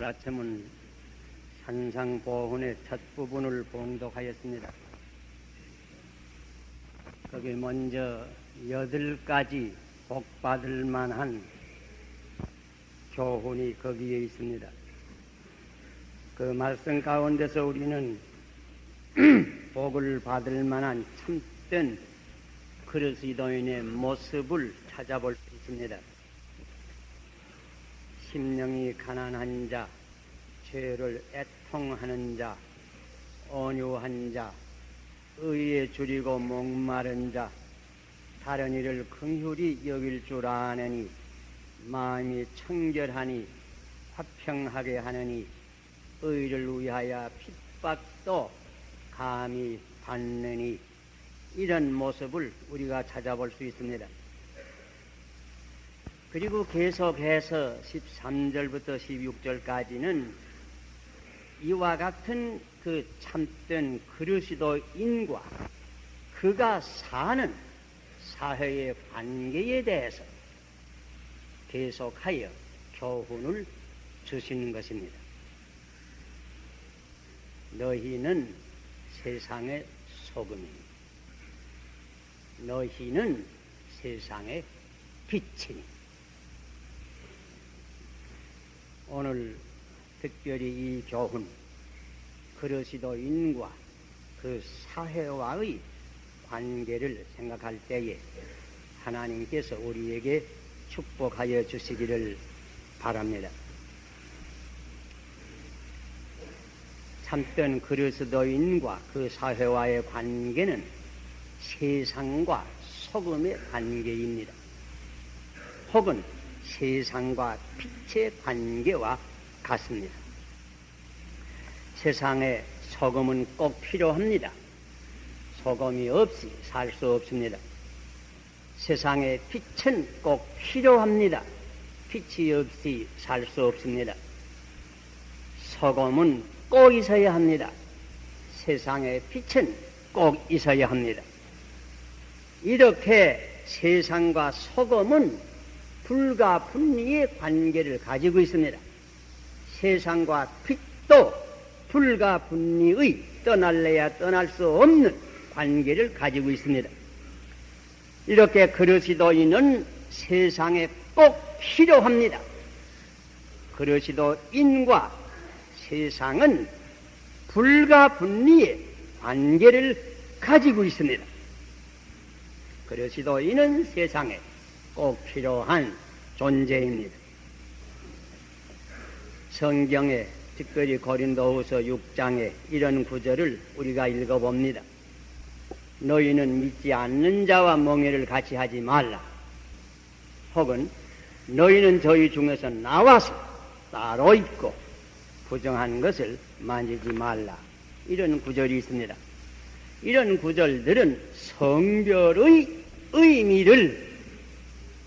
아침은 산상보훈의 첫 부분을 봉독하였습니다. 거기 먼저 8가지 복받을 만한 교훈이 거기에 있습니다. 그 말씀 가운데서 우리는 복을 받을 만한 참된 그리스도인의 모습을 찾아볼 수 있습니다. 심령이 가난한 자, 죄를 애통하는 자, 온유한 자, 의에 줄이고 목마른 자, 다른 이를 긍휼히 여길 줄 아느니, 마음이 청결하니 화평하게 하느니, 의를 위하여 핍박도 감히 받느니, 이런 모습을 우리가 찾아볼 수 있습니다. 그리고 계속해서 13절부터 16절까지는 이와 같은 그 참된 그리스도인과 그가 사는 사회의 관계에 대해서 계속하여 교훈을 주시는 것입니다. 너희는 세상의 소금이니 너희는 세상의 빛이니. 오늘 특별히 이 교훈, 그리스도인과 그 사회와의 관계를 생각할 때에 하나님께서 우리에게 축복하여 주시기를 바랍니다. 참된 그리스도인과 그 사회와의 관계는 세상과 소금의 관계입니다. 혹은 세상과 빛의 관계와 같습니다. 세상에 소금은 꼭 필요합니다. 소금이 없이 살 수 없습니다. 세상에 빛은 꼭 필요합니다. 빛이 없이 살 수 없습니다. 소금은 꼭 있어야 합니다. 세상에 빛은 꼭 있어야 합니다. 이렇게 세상과 소금은 불가분리의 관계를 가지고 있습니다. 세상과 빛도 불가분리의 떠날래야 떠날 수 없는 관계를 가지고 있습니다. 이렇게 그리스도인은 세상에 꼭 필요합니다. 그리스도인과 세상은 불가분리의 관계를 가지고 있습니다. 그리스도인은 세상에 꼭 필요한 존재입니다. 성경에 특별히 고린도후서 6장에 이런 구절을 우리가 읽어봅니다. 너희는 믿지 않는 자와 멍에를 같이 하지 말라. 혹은 너희는 저희 중에서 나와서 따로 있고 부정한 것을 만지지 말라. 이런 구절이 있습니다. 이런 구절들은 성별의 의미를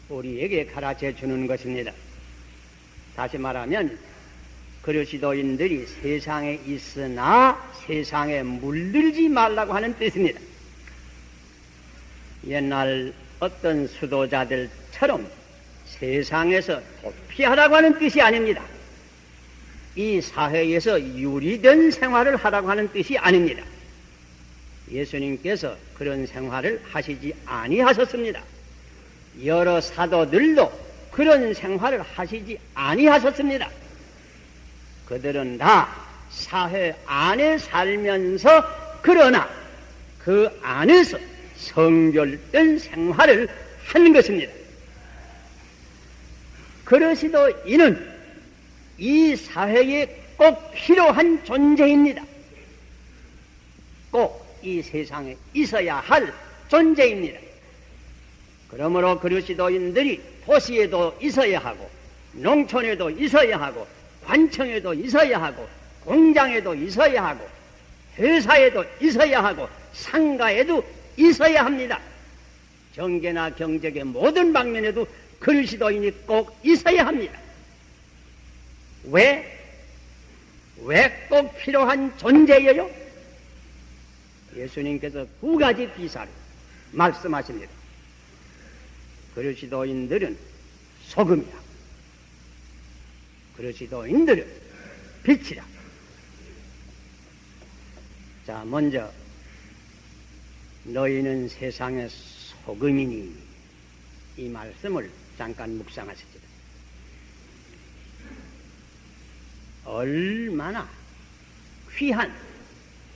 우리에게 가르쳐 주는 것입니다. 다시 말하면 그리스도인들이 세상에 있으나 세상에 물들지 말라고 하는 뜻입니다. 옛날 어떤 수도자들처럼 세상에서 도피하라고 하는 뜻이 아닙니다. 이 사회에서 유리된 생활을 하라고 하는 뜻이 아닙니다. 예수님께서 그런 생활을 하시지 아니하셨습니다. 여러 사도들도 그런 생활을 하시지 아니하셨습니다. 그들은 다 사회 안에 살면서 그러나 그 안에서 성별된 생활을 하는 것입니다. 그리스도인은 이 사회에 꼭 필요한 존재입니다. 꼭 이 세상에 있어야 할 존재입니다. 그러므로 그리스도인들이 도시에도 있어야 하고 농촌에도 있어야 하고 관청에도 있어야 하고 공장에도 있어야 하고 회사에도 있어야 하고 상가에도 있어야 합니다. 정계나 경제의 모든 방면에도 그리스도인이 꼭 있어야 합니다. 왜 꼭 필요한 존재예요? 예수님께서 2가지 비사를 말씀하십니다. 그리스도인들은 소금이다. 그리스도인들은 빛이라. 자, 먼저 너희는 세상의 소금이니, 이 말씀을 잠깐 묵상하시죠. 얼마나 귀한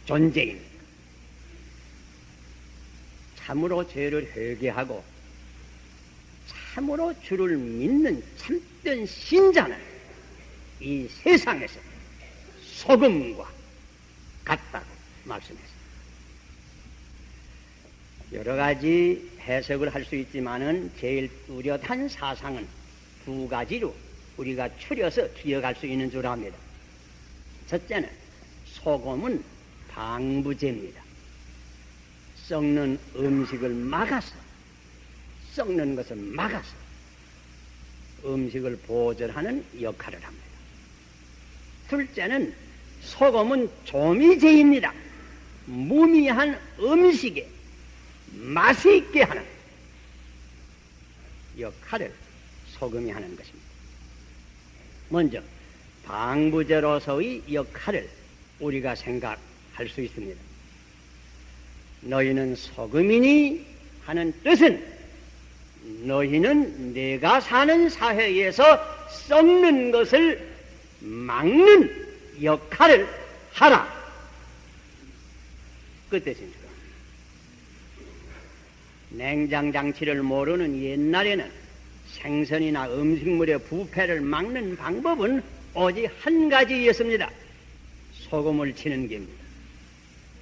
존재입니까? 참으로 죄를 회개하고 참으로 주를 믿는 참된 신자는 이 세상에서 소금과 같다고 말씀했습니다. 여러 가지 해석을 할 수 있지만은 제일 뚜렷한 사상은 두 가지로 우리가 추려서 기억할 수 있는 줄 압니다. 첫째는 소금은 방부제입니다. 썩는 음식을 막아서, 썩는 것을 막아서 음식을 보존하는 역할을 합니다. 둘째는 소금은 조미제입니다. 무미한 음식에 맛이 있게 하는 역할을 소금이 하는 것입니다. 먼저 방부제로서의 역할을 우리가 생각할 수 있습니다. 너희는 소금이니 하는 뜻은 너희는 내가 사는 사회에서 썩는 것을 막는 역할을 하라, 그 뜻입니다. 냉장장치를 모르는 옛날에는 생선이나 음식물의 부패를 막는 방법은 오직 한 가지였습니다. 소금을 치는 겁니다.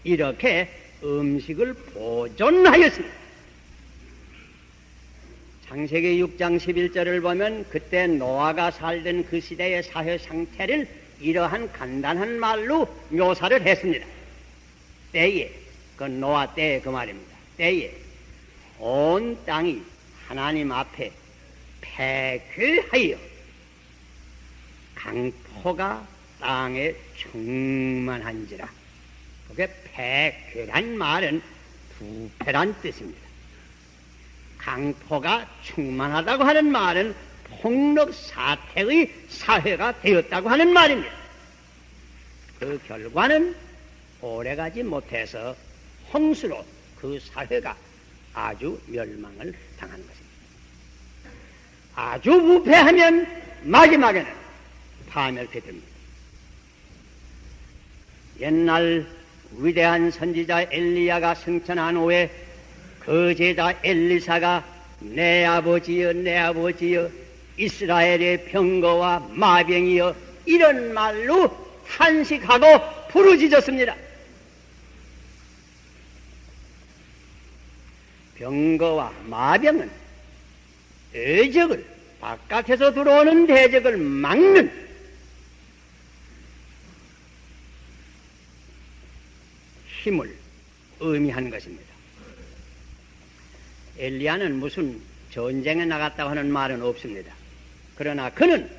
이렇게 음식을 보존하였습니다. 창세기 6장 11절을 보면 그때 노아가 살던 그 시대의 사회 상태를 이러한 간단한 말로 묘사를 했습니다. 때에, 그 노아 때에 그 말입니다. 때에 온 땅이 하나님 앞에 폐괴하여 강포가 땅에 충만한지라. 그게 폐괴란 말은 부패란 뜻입니다. 강포가 충만하다고 하는 말은 폭력 사태의 사회가 되었다고 하는 말입니다. 그 결과는 오래가지 못해서 홍수로 그 사회가 아주 멸망을 당하는 것입니다. 아주 부패하면 마지막에는 파멸케 됩니다. 옛날 위대한 선지자 엘리야가 승천한 후에 그 제자 엘리사가 내 아버지여 내 아버지여 이스라엘의 병거와 마병이여 이런 말로 탄식하고 부르짖었습니다. 병거와 마병은 대적을, 바깥에서 들어오는 대적을 막는 힘을 의미하는 것입니다. 엘리야는 무슨 전쟁에 나갔다고 하는 말은 없습니다. 그러나 그는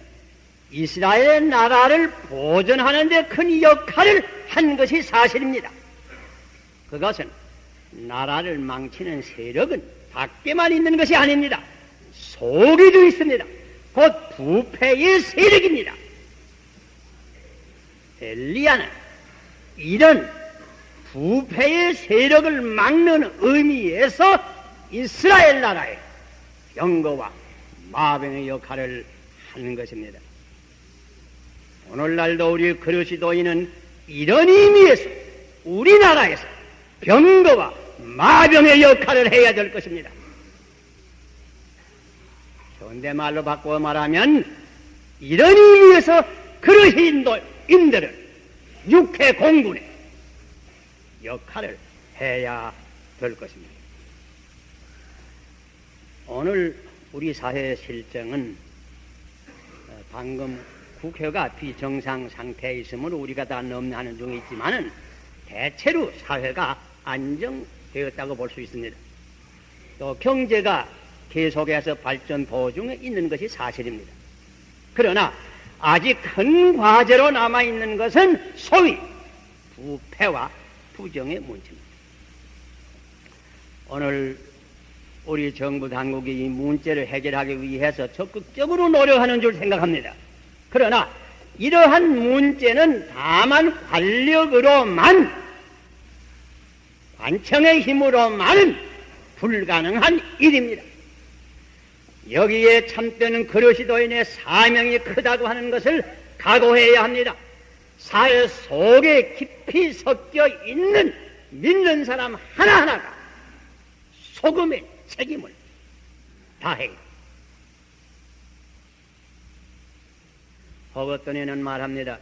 이스라엘의 나라를 보존하는 데 큰 역할을 한 것이 사실입니다. 그것은 나라를 망치는 세력은 밖에만 있는 것이 아닙니다. 속에도 있습니다. 곧 부패의 세력입니다. 엘리야는 이런 부패의 세력을 막는 의미에서 이스라엘 나라의 병거와 마병의 역할을 하는 것입니다. 오늘날도 우리 그리스도인은 이런 의미에서 우리나라에서 병거와 마병의 역할을 해야 될 것입니다. 현대말로 바꾸어 말하면 이런 의미에서 그리스도인들은 육해 공군의 역할을 해야 될 것입니다. 오늘 우리 사회의 실정은 방금 국회가 비정상 상태에 있으므로 우리가 다 넘나하는 중에 있지만은 대체로 사회가 안정되었다고 볼 수 있습니다. 또 경제가 계속해서 발전 도중에 있는 것이 사실입니다. 그러나 아직 큰 과제로 남아있는 것은 소위 부패와 부정의 문제입니다. 오늘 우리 정부 당국이 이 문제를 해결하기 위해서 적극적으로 노력하는 줄 생각합니다. 그러나 이러한 문제는 다만 관력으로만, 관청의 힘으로만은 불가능한 일입니다. 여기에 참되는 그리스도인의 사명이 크다고 하는 것을 각오해야 합니다. 사회 속에 깊이 섞여 있는 믿는 사람 하나하나가 소금의 책임을 다해요. 허거떠니는 말합니다.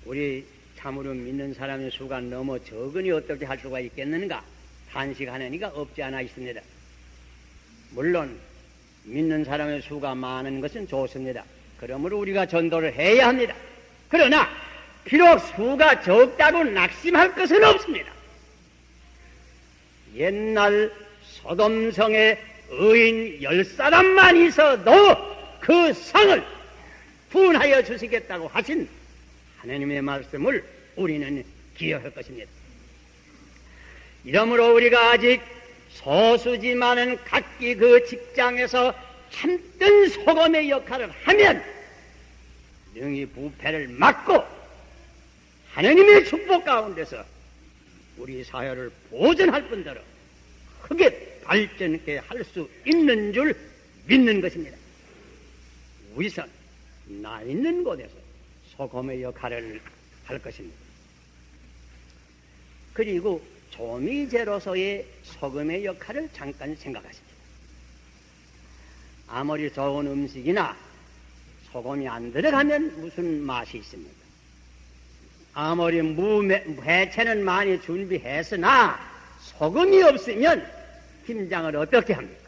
우리 참으로 믿는 사람의 수가 너무 적으니 어떻게 할 수가 있겠는가? 탄식하느니가 없지 않아 있습니다. 물론 믿는 사람의 수가 많은 것은 좋습니다. 그러므로 우리가 전도를 해야 합니다. 그러나 비록 수가 적다고 낙심할 것은 없습니다. 옛날 소돔성에 의인 10사람만 있어도 그 성을 분하여 주시겠다고 하신 하나님의 말씀을 우리는 기억할 것입니다. 이러므로 우리가 아직 소수지만은 각기 그 직장에서 참된 소금의 역할을 하면 능히 부패를 막고 하나님의 축복 가운데서 우리 사회를 보존할 뿐더러 크게 발전하게 할 수 있는 줄 믿는 것입니다. 우선 나 있는 곳에서 소금의 역할을 할 것입니다. 그리고 조미제로서의 소금의 역할을 잠깐 생각하십시오. 아무리 좋은 음식이나 소금이 안 들어가면 무슨 맛이 있습니까? 아무리 무회채는 많이 준비했으나 소금이 없으면 김장을 어떻게 합니까?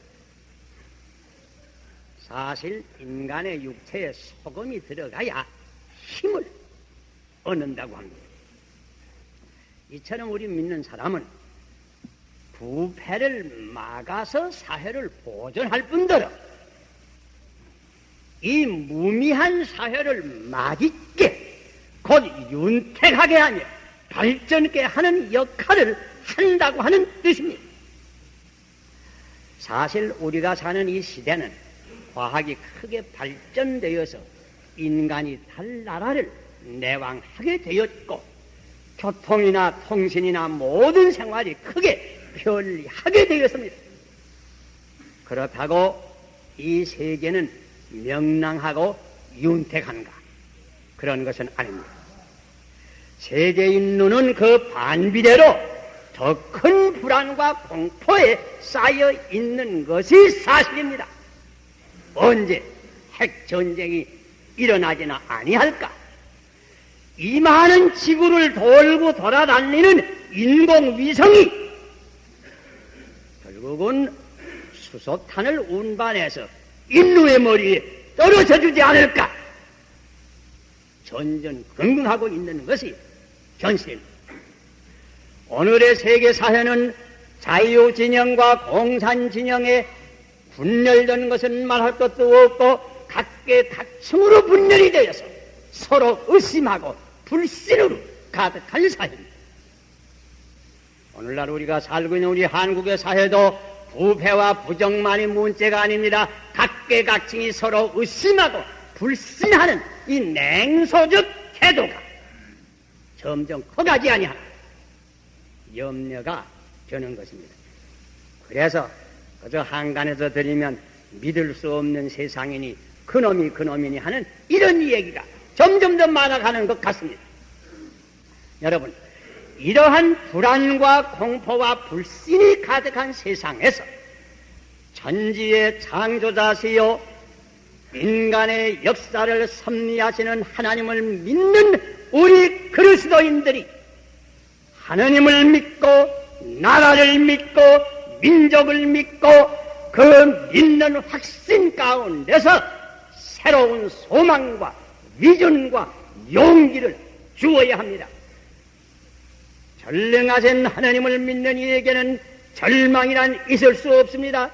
사실 인간의 육체에 소금이 들어가야 힘을 얻는다고 합니다. 이처럼 우리 믿는 사람은 부패를 막아서 사회를 보존할 뿐더러 이 무미한 사회를 맛있게 곧 윤택하게 하며 발전있게 하는 역할을 한다고 하는 뜻입니다. 사실 우리가 사는 이 시대는 과학이 크게 발전되어서 인간이 달나라를 내왕하게 되었고 교통이나 통신이나 모든 생활이 크게 편리하게 되었습니다. 그렇다고 이 세계는 명랑하고 윤택한가? 그런 것은 아닙니다. 세계인 눈은 그 반비례로 더 큰 불안과 공포에 쌓여 있는 것이 사실입니다. 언제 핵전쟁이 일어나지나 아니할까? 이 많은 지구를 돌고 돌아다니는 인공위성이 결국은 수소탄을 운반해서 인류의 머리에 떨어져 주지 않을까? 전전긍긍하고 있는 것이 현실입니다. 오늘의 세계 사회는 자유진영과 공산진영에 분열된 것은 말할 것도 없고 각계각층으로 분열이 되어서 서로 의심하고 불신으로 가득한 사회입니다. 오늘날 우리가 살고 있는 우리 한국의 사회도 부패와 부정만이 문제가 아닙니다. 각계각층이 서로 의심하고 불신하는 이 냉소적 태도가 점점 커가지 아니하나 염려가 되는 것입니다. 그래서 그저 한간에서 들으면 믿을 수 없는 세상이니 그놈이니 하는 이런 얘기가 점점 더 많아가는 것 같습니다. 여러분, 이러한 불안과 공포와 불신이 가득한 세상에서 천지의 창조자시요 인간의 역사를 섭리하시는 하나님을 믿는 우리 그리스도인들이 하나님을 믿고 나라를 믿고 민족을 믿고 그 믿는 확신 가운데서 새로운 소망과 비전과 용기를 주어야 합니다. 전능하신 하나님을 믿는 이에게는 절망이란 있을 수 없습니다.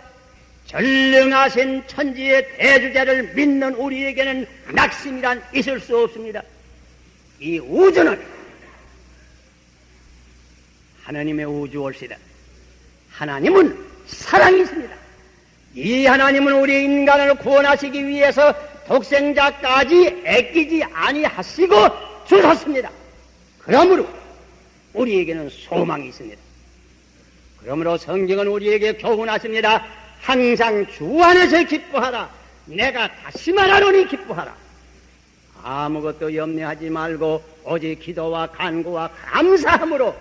전능하신 천지의 대주자를 믿는 우리에게는 낙심이란 있을 수 없습니다. 이 우주는 하나님의 우주올시다. 하나님은 사랑이십니다. 이 하나님은 우리 인간을 구원하시기 위해서 독생자까지 애끼지 아니하시고 주셨습니다. 그러므로 우리에게는 소망이 있습니다. 그러므로 성경은 우리에게 교훈하십니다. 항상 주 안에서 기뻐하라. 내가 다시 말하노니 기뻐하라. 아무것도 염려하지 말고 오직 기도와 간구와 감사함으로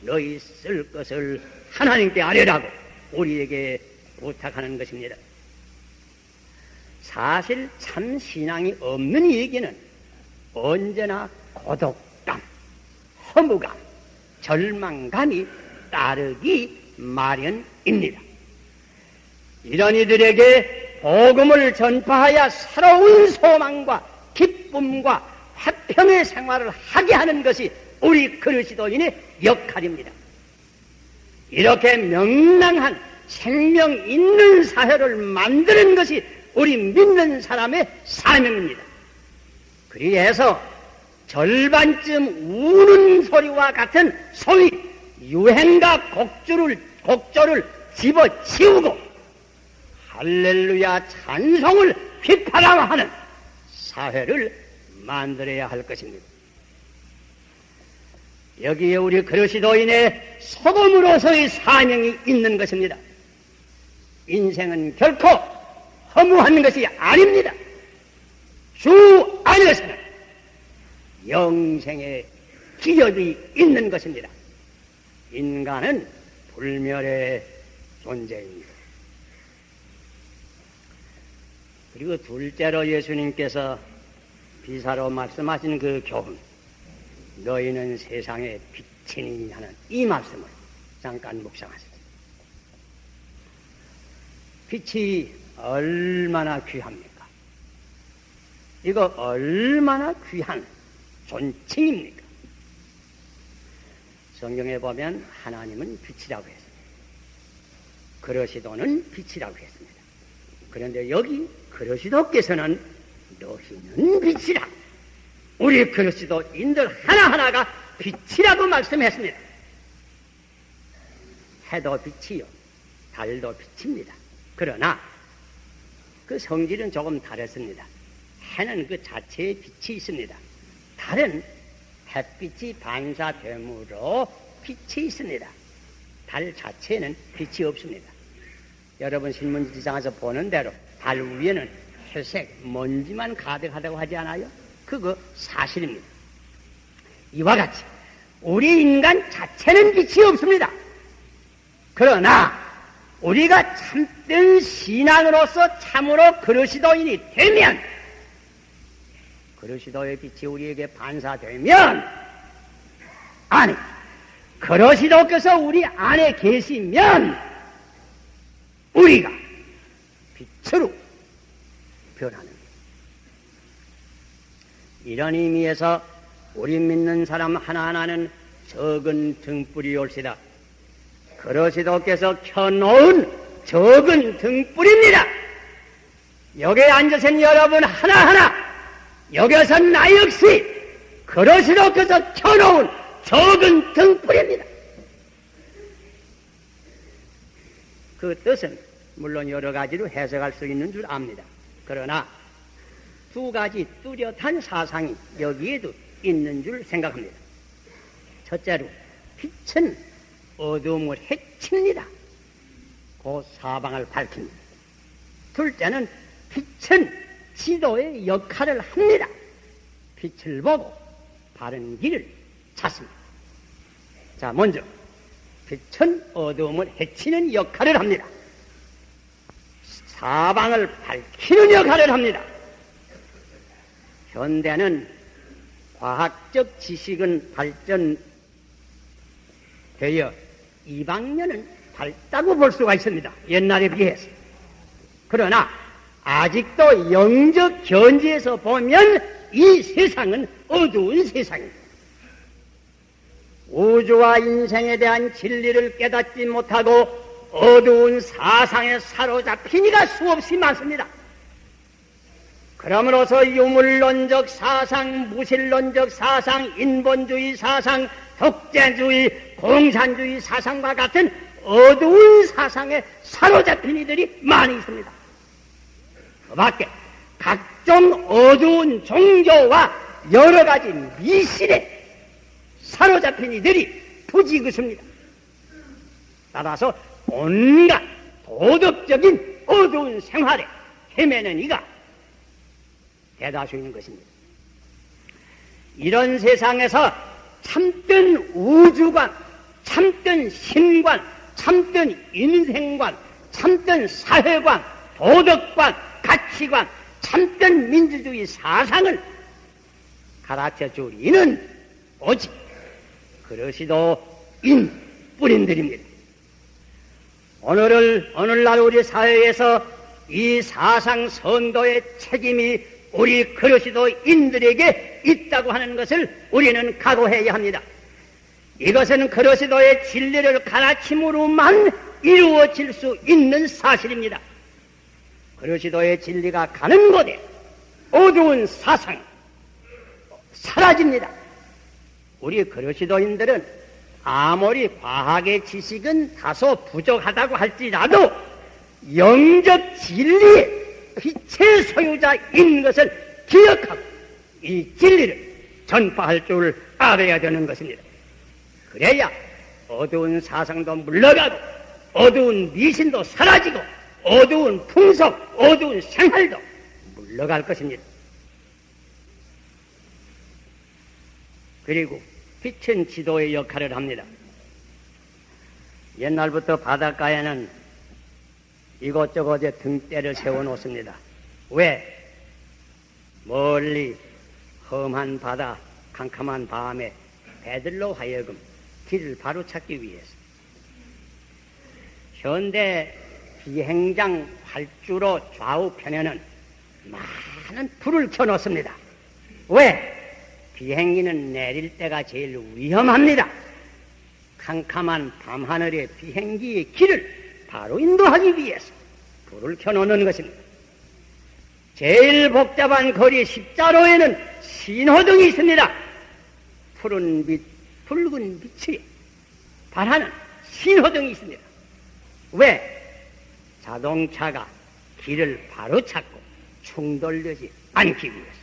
너희 쓸 것을 하나님께 아뢰라고 우리에게 부탁하는 것입니다. 사실 참 신앙이 없는 얘기는 언제나 고독감, 허무감, 절망감이 따르기 마련입니다. 이런 이들에게 복음을 전파하여 새로운 소망과 기쁨과 화평의 생활을 하게 하는 것이 우리 그리스도인의 역할입니다. 이렇게 명랑한 생명 있는 사회를 만드는 것이 우리 믿는 사람의 사명입니다. 그리해서 절반쯤 우는 소리와 같은 소위 유행가 곡조를 집어치우고 할렐루야 찬송을 휘파람 하는 사회를 만들어야 할 것입니다. 여기에 우리 그리스도인의 소금으로서의 사명이 있는 것입니다. 인생은 결코 허무한 것이 아닙니다. 주 안에서는 영생의 기업이 있는 것입니다. 인간은 불멸의 존재입니다. 그리고 둘째로 예수님께서 비사로 말씀하신 그 교훈, 너희는 세상의 빛이니 하는 이 말씀을 잠깐 묵상하시죠. 빛이 얼마나 귀합니까? 이거 얼마나 귀한 존칭입니까? 성경에 보면 하나님은 빛이라고 했습니다. 그리스도는 빛이라고 했습니다. 그런데 여기 그리스도께서는 너희는 빛이라. 우리 그리스도인들 하나하나가 빛이라고 말씀했습니다. 해도 빛이요, 달도 빛입니다. 그러나 그 성질은 조금 다르습니다. 해는 그 자체에 빛이 있습니다. 달은 햇빛이 반사되므로 빛이 있습니다. 달 자체는 빛이 없습니다. 여러분 신문지상에서 보는 대로 달 위에는 회색 먼지만 가득하다고 하지 않아요? 그거 사실입니다. 이와 같이 우리 인간 자체는 빛이 없습니다. 그러나 우리가 참된 신앙으로서 참으로 그리스도인이 되면, 그리스도의 빛이 우리에게 반사되면, 아니 그리스도께서 우리 안에 계시면 우리가 빛으로 변하는 것. 이런 의미에서 우리 믿는 사람 하나하나는 적은 등불이올시다. 그리스도께서 켜놓은 적은 등불입니다. 여기에 앉으신 여러분 하나하나, 여기서 나 역시 그리스도께서 켜놓은 적은 등불입니다. 그 뜻은 물론 여러 가지로 해석할 수 있는 줄 압니다. 그러나 두 가지 뚜렷한 사상이 여기에도 있는 줄 생각합니다. 첫째로 빛은 어둠을 해칩니다. 그 사방을 밝힙니다. 둘째는 빛은 지도의 역할을 합니다. 빛을 보고 바른 길을 찾습니다. 자, 먼저 빛은 어둠을 해치는 역할을 합니다. 사방을 밝히는 역할을 합니다. 현대는 과학적 지식은 발전되어 이방년은 밝다고 볼 수가 있습니다. 옛날에 비해서. 그러나 아직도 영적 견지에서 보면 이 세상은 어두운 세상입니다. 우주와 인생에 대한 진리를 깨닫지 못하고 어두운 사상에 사로잡힌 이가 수없이 많습니다. 그러므로서 유물론적 사상, 무신론적 사상, 인본주의 사상, 독재주의, 공산주의 사상과 같은 어두운 사상에 사로잡힌 이들이 많이 있습니다. 그 밖에 각종 어두운 종교와 여러 가지 미신에 사로잡힌 이들이 부지그습니다. 따라서 온갖 도덕적인 어두운 생활에 헤매는 이가 대다수인 것입니다. 이런 세상에서 참된 우주관, 참된 신관, 참된 인생관, 참된 사회관, 도덕관, 가치관, 참된 민주주의 사상을 가르쳐줄 이는 오직 그러시도인 뿌린들입니다. 오늘날 우리 사회에서 이 사상 선도의 책임이 우리 그러시도인들에게 있다고 하는 것을 우리는 각오해야 합니다. 이것은 그러시도의 진리를 가르침으로만 이루어질 수 있는 사실입니다. 그러시도의 진리가 가는 곳에 어두운 사상 사라집니다. 우리 그러시도인들은 아무리 과학의 지식은 다소 부족하다고 할지라도 영적 진리의 빛의 소유자인 것을 기억하고 이 진리를 전파할 줄 알아야 되는 것입니다. 그래야 어두운 사상도 물러가고 어두운 미신도 사라지고 어두운 풍속, 어두운 생활도 물러갈 것입니다. 그리고 빛은 지도의 역할을 합니다. 옛날부터 바닷가에는 이곳저곳에 등대를 세워놓습니다. 왜? 멀리 험한 바다, 캄캄한 밤에 배들로 하여금 길을 바로찾기 위해서. 현대 비행장 활주로 좌우편에는 많은 불을 켜놓습니다. 왜? 비행기는 내릴 때가 제일 위험합니다. 캄캄한 밤하늘에 비행기의 길을 바로 인도하기 위해서 불을 켜놓는 것입니다. 제일 복잡한 거리 십자로에는 신호등이 있습니다. 푸른 빛, 붉은 빛이 발하는 신호등이 있습니다. 왜? 자동차가 길을 바로 찾고 충돌되지 않기 위해서.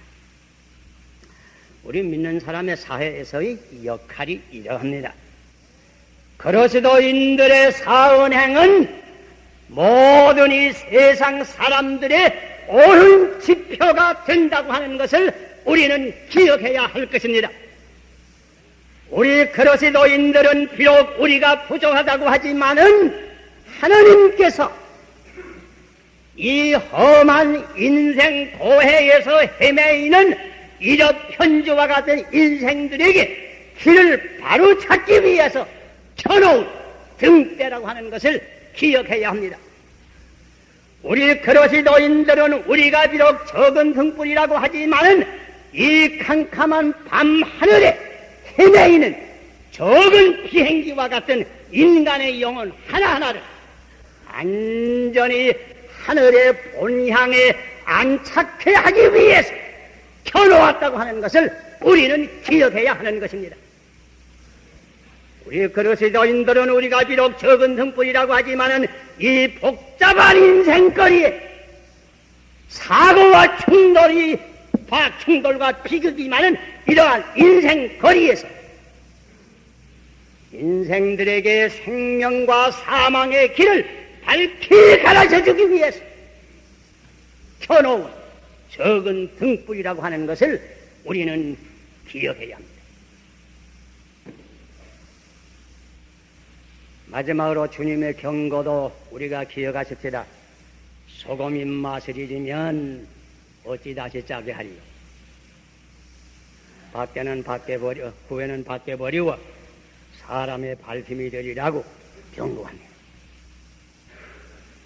우리 믿는 사람의 사회에서의 역할이 이러합니다. 그러시도인들의 사은행은 모든 이 세상 사람들의 옳은 지표가 된다고 하는 것을 우리는 기억해야 할 것입니다. 우리 그러시도인들은 비록 우리가 부족하다고 하지만은 하나님께서 이 험한 인생 고해에서 헤매이는 이적현주와 같은 인생들에게 길을 바로 찾기 위해서 켜놓은 등대라고 하는 것을 기억해야 합니다. 우리 그러시도인들은 우리가 비록 적은 등불이라고 하지만은 이 캄캄한 밤 하늘에 헤매이는 적은 비행기와 같은 인간의 영혼 하나하나를 안전히 하늘의 본향에 안착해 하기 위해서 켜놓았다고 하는 것을 우리는 기억해야 하는 것입니다. 우리 그러시도인들은 우리가 비록 적은 등불이라고 하지만은 이 복잡한 인생거리에 사고와 충돌과 비극이 많은 이러한 인생거리에서 인생들에게 생명과 사망의 길을 밝히 가르쳐주기 위해서 켜놓은 적은 등불이라고 하는 것을 우리는 기억해야 합니다. 마지막으로 주님의 경고도 우리가 기억하십시다. 소금이 맛을 잃으면 어찌 다시 짜게 하리요. 밖에는 밖에 버려, 후에는 밖에 버리워 사람의 발팀이 되리라고 경고합니다.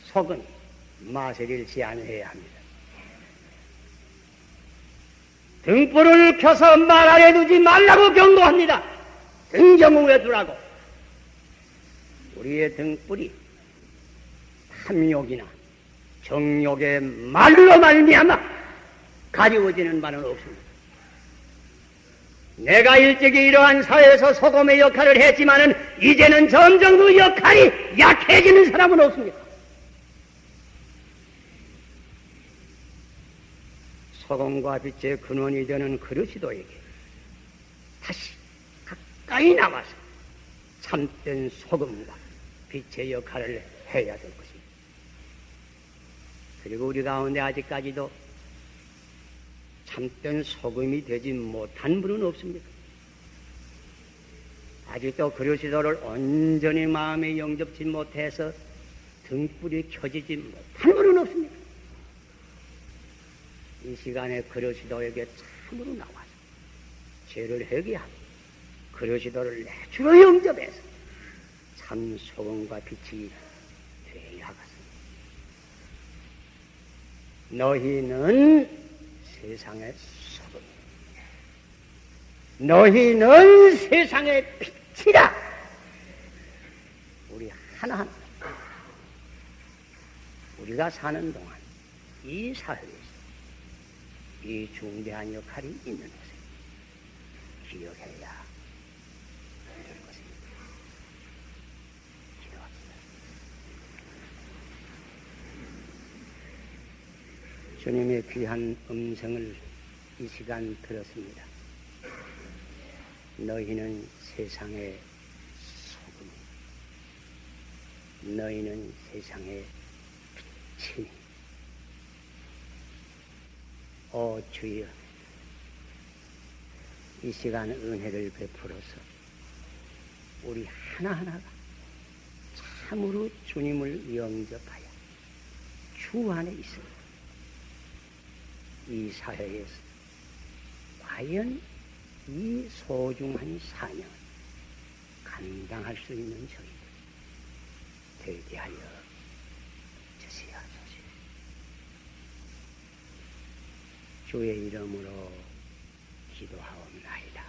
속은 맛을 잃지 않아야 합니다. 등불을 켜서 말 아래 두지 말라고 경고합니다. 등정후에 두라고. 우리의 등불이 탐욕이나 정욕의 말로 말미암아 가리워지는 바는 없습니다. 내가 일찍이 이러한 사회에서 소금의 역할을 했지만은 이제는 점점 그 역할이 약해지는 사람은 없습니다. 소금과 빛의 근원이 되는 그리스도에게 다시 가까이 나와서 참된 소금과 빛의 역할을 해야 될 것입니다. 그리고 우리 가운데 아직까지도 참된 소금이 되지 못한 분은 없습니까? 아직도 그리스도를 온전히 마음에 영접지 못해서 등불이 켜지지 못한 분은 없습니까? 이 시간에 그리스도에게 참으로 나와서 죄를 회개하고 그리스도를 내 주로 영접해서 참 소금과 빛이 되어야겠습니다. 너희는 세상의 소금, 너희는 세상의 빛이라. 우리 하나하나 우리가 사는 동안 이 사회에서 이 중대한 역할이 있는 것을 기억해야 될 것입니다. 기도합시다. 주님의 귀한 음성을 이 시간 들었습니다. 너희는 세상의 소금, 너희는 세상의 빛이니. 오 주여, 이 시간 은혜를 베풀어서 우리 하나하나가 참으로 주님을 영접하여 주 안에 있습니다. 이 사회에서 과연 이 소중한 사명을 감당할 수 있는 저희들 되게 하여 주시옵소서. 주의 이름으로 기도하옵나이다.